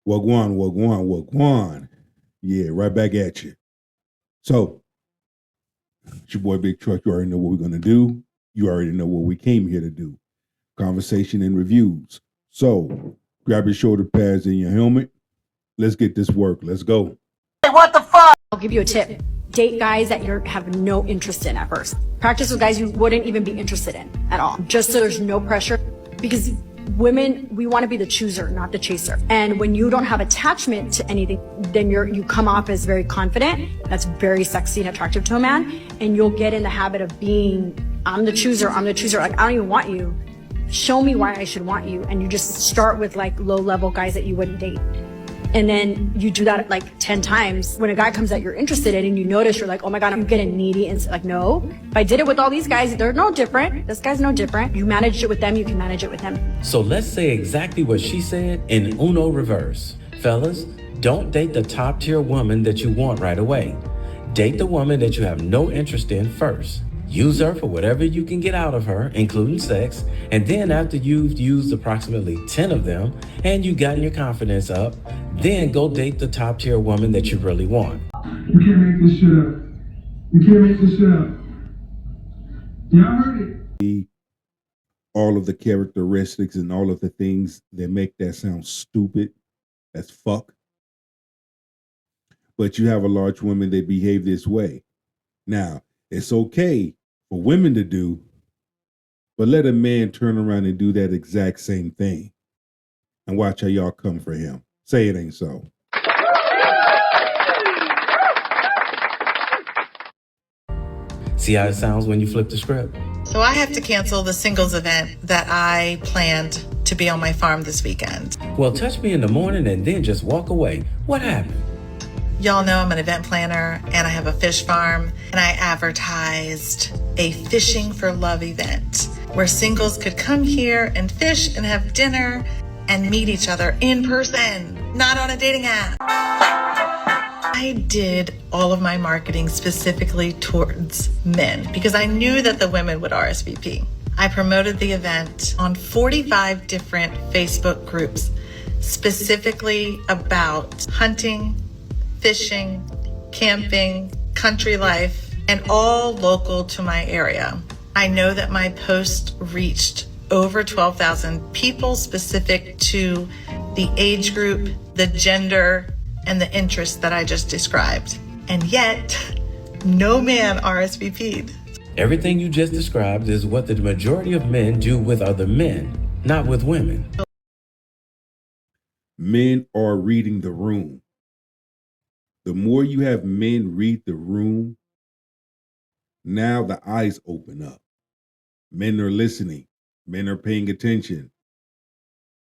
Wagwan, wagwan, wagwan. Yeah, right back at you. So, it's your boy Big Truck. You already know what we're going to do. You already know what we came here to do. Conversation and reviews. So, grab your shoulder pads and your helmet. Let's get this work. Let's go. Hey, what the fuck? I'll give you a tip. Date guys that you have no interest in at first. Practice with guys you wouldn't even be interested in at all. Just so there's no pressure. Because women, we want to be the chooser, not the chaser. And when you don't have attachment to anything, then you come off as very confident. That's very sexy and attractive to a man. And you'll get in the habit of being, I'm the chooser. Like, I don't even want you. Show me why I should want you. And you just start with like low level guys that you wouldn't date. And then you do that like 10 times. When a guy comes that you're interested in and you notice, you're like, oh my God, I'm getting needy. And it's like, no, if I did it with all these guys, they're no different. This guy's no different. You managed it with them, you can manage it with him. So let's say exactly what she said in Uno reverse. Fellas, don't date the top tier woman that you want right away. Date the woman that you have no interest in first. Use her for whatever you can get out of her, including sex, and then after you've used approximately 10 of them and you've gotten your confidence up, then go date the top tier woman that you really want. You can't make this shit up. You can't make this shit up. Y'all heard it. All of the characteristics and all of the things that make that sound stupid as fuck. But you have a large women that behave this way. Now, it's okay for women to do, but let a man turn around and do that exact same thing. And watch how y'all come for him. Say it ain't so. See how it sounds when you flip the script? So I have to cancel the singles event that I planned to be on my farm this weekend. Well, touch me in the morning and then just walk away. What happened? Y'all know I'm an event planner and I have a fish farm, and I advertised a Fishing for Love event where singles could come here and fish and have dinner and meet each other in person, not on a dating app. I did all of my marketing specifically towards men because I knew that the women would RSVP. I promoted the event on 45 different Facebook groups specifically about hunting, fishing, camping, country life, and all local to my area. I know that my post reached over 12,000 people specific to the age group, the gender, and the interests that I just described. And yet, no man RSVP'd. Everything you just described is what the majority of men do with other men, not with women. Men are reading the room. The more you have men read the room, now the eyes open up. Men are listening. Men are paying attention.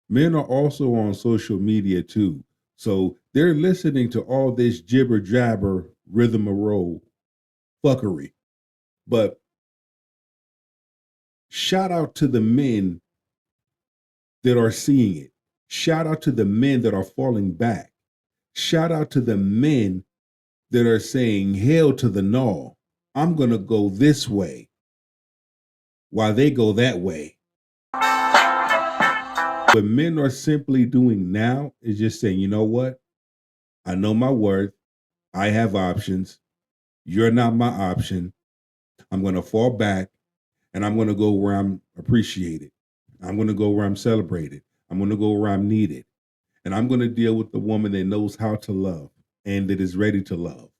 Men are also on social media too. So they're listening to all this jibber jabber, rhythm-a-roll fuckery. But shout out to the men that are seeing it. Shout out to the men that are falling back. Shout out to the men that are saying, hell to the no. I'm going to go this way while they go that way. What men are simply doing now is just saying, you know what? I know my worth. I have options. You're not my option. I'm going to fall back and I'm going to go where I'm appreciated. I'm going to go where I'm celebrated. I'm going to go where I'm needed. And I'm going to deal with the woman that knows how to love and that is ready to love.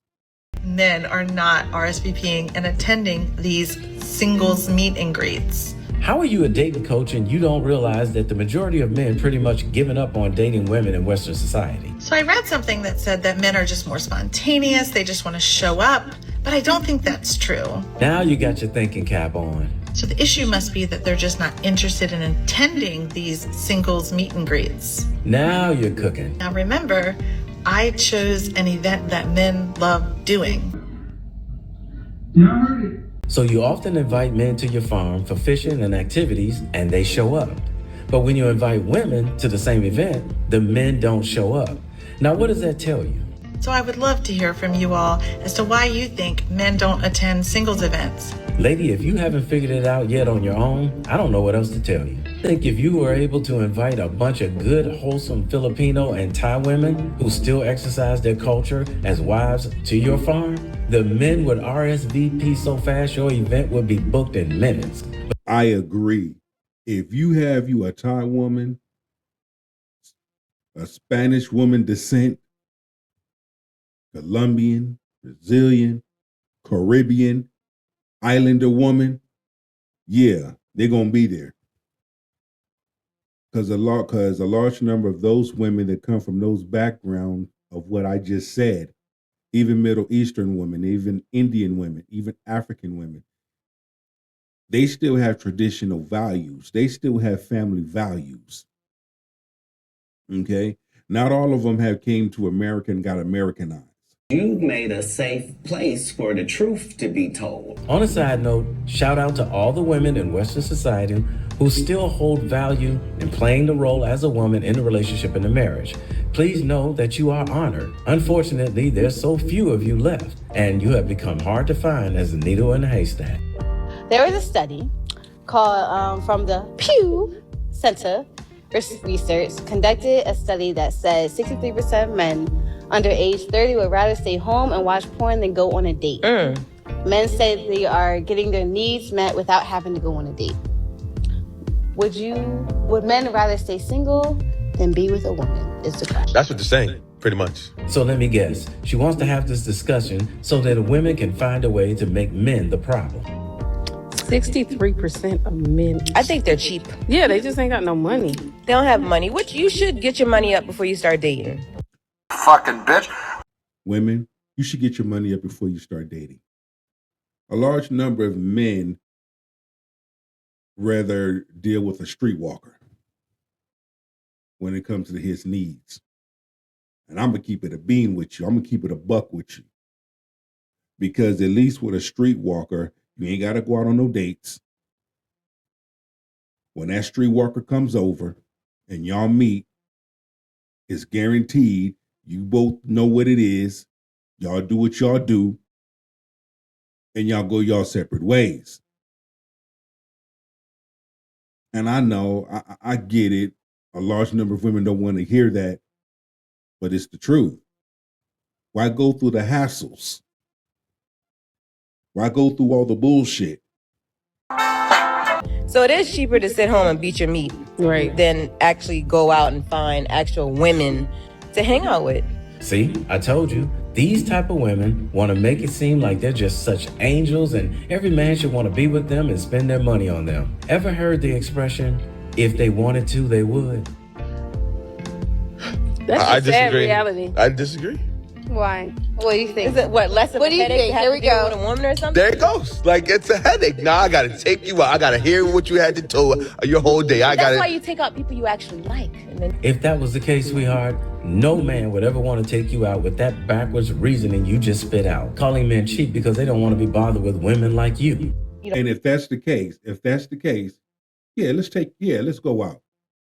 Men are not RSVPing and attending these singles meet and greets. How are you a dating coach and you don't realize that the majority of men pretty much given up on dating women in Western society? So I read something that said that men are just more spontaneous. They just want to show up, but I don't think that's true. Now you got your thinking cap on. So the issue must be that they're just not interested in attending these singles meet and greets. Now you're cooking. Now remember, I chose an event that men love doing. Y'all heard it. So you often invite men to your farm for fishing and activities and they show up. But when you invite women to the same event, the men don't show up. Now what does that tell you? So I would love to hear from you all as to why you think men don't attend singles events. Lady, if you haven't figured it out yet on your own, I don't know what else to tell you. I think if you were able to invite a bunch of good, wholesome Filipino and Thai women who still exercise their culture as wives to your farm, the men would RSVP so fast your event would be booked in minutes. I agree. If you have a Thai woman, a Spanish woman descent, Colombian, Brazilian, Caribbean, Islander woman, yeah, they're gonna be there. Because a large number of those women that come from those backgrounds of what I just said, even Middle Eastern women, even Indian women, even African women, they still have traditional values. They still have family values. Okay? Not all of them have came to America and got Americanized. You've made a safe place for the truth to be told. On a side note, shout out to all the women in Western society who still hold value in playing the role as a woman in a relationship and a marriage. Please know that you are honored. Unfortunately, there's so few of you left, and you have become hard to find as a needle in a haystack. There was a study called from the Pew Center for Research conducted a study that said 63% of men under age 30 would rather stay home and watch porn than go on a date. Men say they are getting their needs met without having to go on a date. Would men rather stay single than be with a woman is the question. That's what they're saying, pretty much. So let me guess, she wants to have this discussion so that women can find a way to make men the problem. 63% of men. I think they're cheap. Yeah, they just ain't got no money. They don't have money, which you should get your money up before you start dating. Fucking bitch. Women, you should get your money up before you start dating. A large number of men rather deal with a streetwalker when it comes to his needs. And I'm going to keep it a bean with you. I'm going to keep it a buck with you. Because at least with a streetwalker, you ain't got to go out on no dates. When that streetwalker comes over and y'all meet, it's guaranteed you both know what it is. Y'all do what y'all do. And y'all go y'all separate ways. And I know, I get it. A large number of women don't want to hear that. But it's the truth. Why go through the hassles? Why go through all the bullshit? So it is cheaper to sit home and beat your meat, Right. than actually go out and find actual women to hang out with. See, I told you, these type of women want to make it seem like they're just such angels and every man should want to be with them and spend their money on them. Ever heard the expression, if they wanted to, they would? That's I a sad disagree. reality. I disagree. Why? What do you think? Is it less of What a do you headache think? to have Here to we deal go. with a woman or something? There it goes. Like, it's a headache. Now I gotta take you out. I gotta hear what you had to tell your whole day. That's why you take out people you actually like. And then If that was the case, sweetheart, no man would ever want to take you out with that backwards reasoning you just spit out, calling men cheap because they don't want to be bothered with women like you. And if that's the case, let's go out.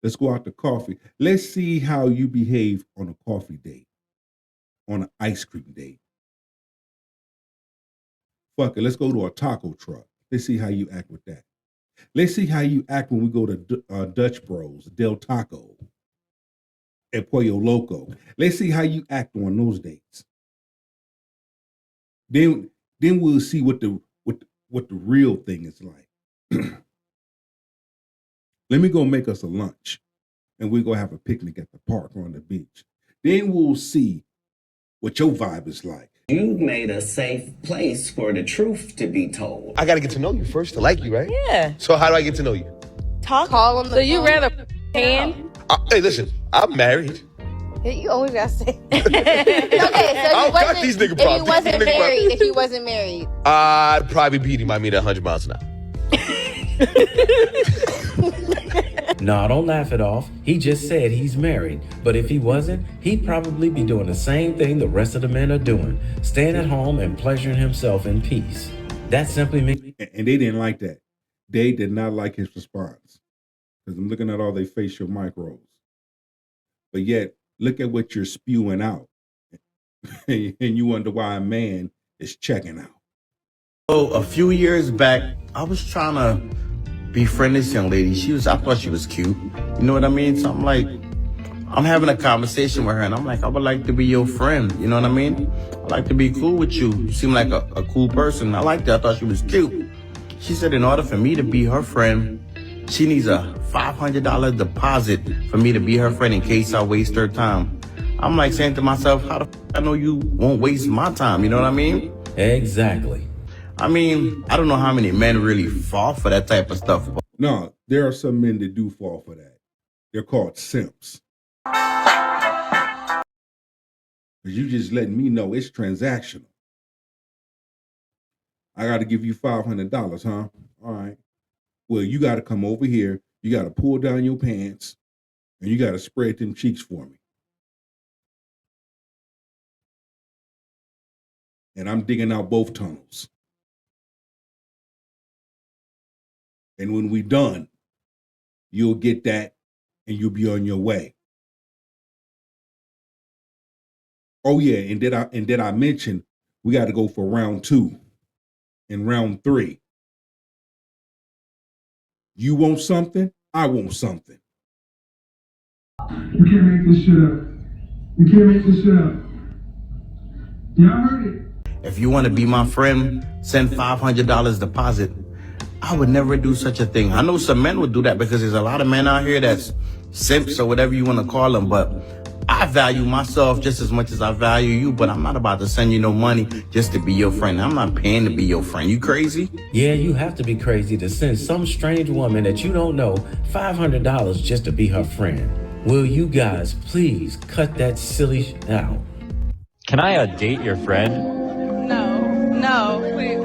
Let's go out to coffee. Let's see how you behave on a coffee date, on an ice cream date. Fuck it, let's go to a taco truck. Let's see how you act with that. Let's see how you act when we go to Dutch Bros, Del Taco, and Pollo Loco. Let's see how you act on those dates. Then we'll see what the real thing is like. Let me go make us a lunch, and we're going to have a picnic at the park or on the beach. Then we'll see what your vibe is like. You've made a safe place for the truth to be told. I gotta get to know you first to like you, right? yeah, So how do I get to know you? Call on the So you phone. rather pan? Hey, listen, I'm married. You always gotta say. Okay, so I don't got these nigga problems. if you wasn't married, I'd probably beat him. I mean, 100 miles an hour. No, don't laugh it off. He just said he's married. But if he wasn't, he'd probably be doing the same thing the rest of the men are doing, staying at home and pleasuring himself in peace. That simply means... And they didn't like that. They did not like his response. Because I'm looking at all their facial micros. But yet, look at what you're spewing out. And you wonder why a man is checking out. So a few years back, I was trying to befriend this young lady. I thought she was cute. You know what I mean? So I'm having a conversation with her and I'm like, I would like to be your friend. You know what I mean? I'd like to be cool with you. You seem like a cool person. I liked her. I thought she was cute. She said in order for me to be her friend, she needs a $500 deposit for me to be her friend in case I waste her time. I'm like saying to myself, how the f I know you won't waste my time? You know what I mean? Exactly. I mean, I don't know how many men really fall for that type of stuff. No, there are some men that do fall for that. They're called simps. But you just letting me know it's transactional. I got to give you $500, huh? All right. Well, you got to come over here. You got to pull down your pants and you got to spread them cheeks for me. And I'm digging out both tunnels. And when we done, you'll get that and you'll be on your way. Oh yeah, and did I mention we got to go for round 2 and round 3. You want something? I want something. You can't make this shit up. You can't make this shit up. Y'all heard it. If you want to be my friend, send $500 deposit. I would never do such a thing. I know some men would do that because there's a lot of men out here that's simps or whatever you want to call them, but I value myself just as much as I value you, but I'm not about to send you no money just to be your friend. I'm not paying to be your friend. You crazy? Yeah, you have to be crazy to send some strange woman that you don't know $500 just to be her friend. Will you guys please cut that silly out? Can I date your friend? No.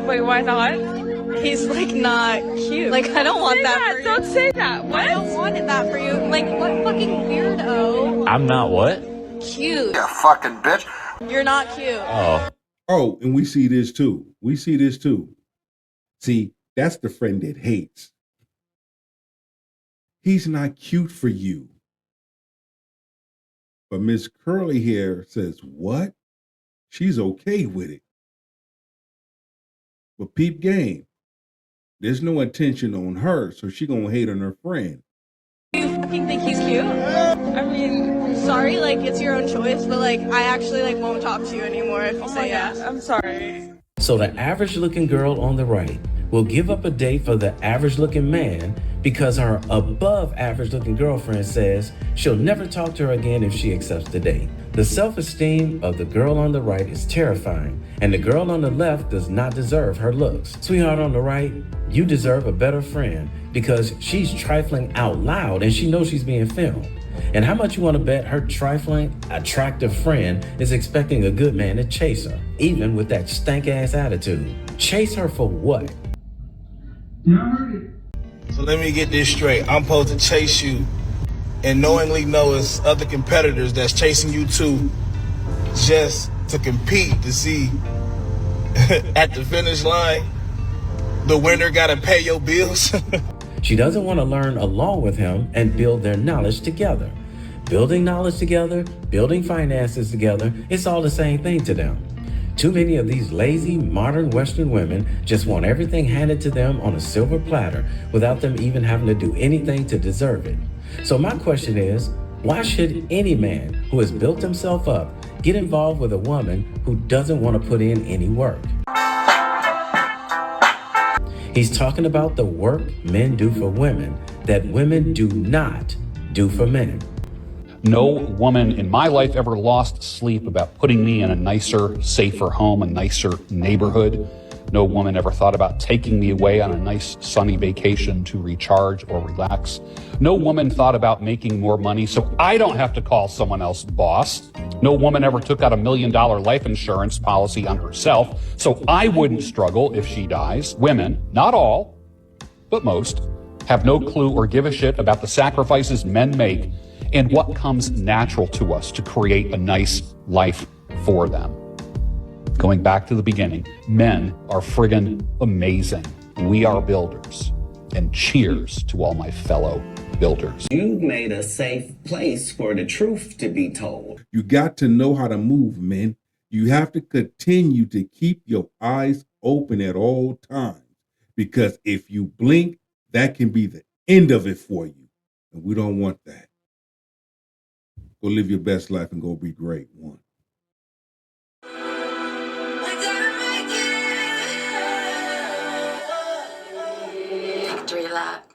Wait, why not? He's like not cute. Like I don't want that for you. Don't say that. What? I don't want that for you. Like what fucking weirdo? I'm not what? Cute. You fucking bitch. You're not cute. Oh, and we see this too. See, that's the friend that hates. He's not cute for you. But Miss Curly Hair says, what? She's okay with it. But peep game. There's no attention on her, so she gonna hate on her friend. You fucking think he's cute? I mean, sorry, like it's your own choice, but like I actually like won't talk to you anymore if you say yes. I'm sorry. So the average looking girl on the right will give up a date for the average looking man because her above average looking girlfriend says she'll never talk to her again if she accepts the date. The self-esteem of the girl on the right is terrifying, and the girl on the left does not deserve her looks. Sweetheart on the right, you deserve a better friend because she's trifling out loud and she knows she's being filmed. And how much you want to bet her trifling, attractive friend is expecting a good man to chase her, even with that stank-ass attitude? Chase her for what? Y'all heard it. So let me get this straight. I'm supposed to chase you and knowingly know it's other competitors that's chasing you too, just to compete to see at the finish line, the winner gotta pay your bills. She doesn't want to learn along with him and build their knowledge together. Building knowledge together, building finances together, it's all the same thing to them. Too many of these lazy, modern Western women just want everything handed to them on a silver platter without them even having to do anything to deserve it. So my question is, why should any man who has built himself up get involved with a woman who doesn't want to put in any work? He's talking about the work men do for women that women do not do for men. No woman in my life ever lost sleep about putting me in a nicer, safer home, a nicer neighborhood. No woman ever thought about taking me away on a nice sunny vacation to recharge or relax. No woman thought about making more money so I don't have to call someone else boss. No woman ever took out $1 million life insurance policy on herself so I wouldn't struggle if she dies. Women, not all, but most, have no clue or give a shit about the sacrifices men make and what comes natural to us to create a nice life for them. Going back to the beginning, men are friggin' amazing. We are builders. And cheers to all my fellow builders. You've made a safe place for the truth to be told. You got to know how to move, men. You have to continue to keep your eyes open at all times, because if you blink, that can be the end of it for you. And we don't want that. Go live your best life and go be great. One. Victory lap.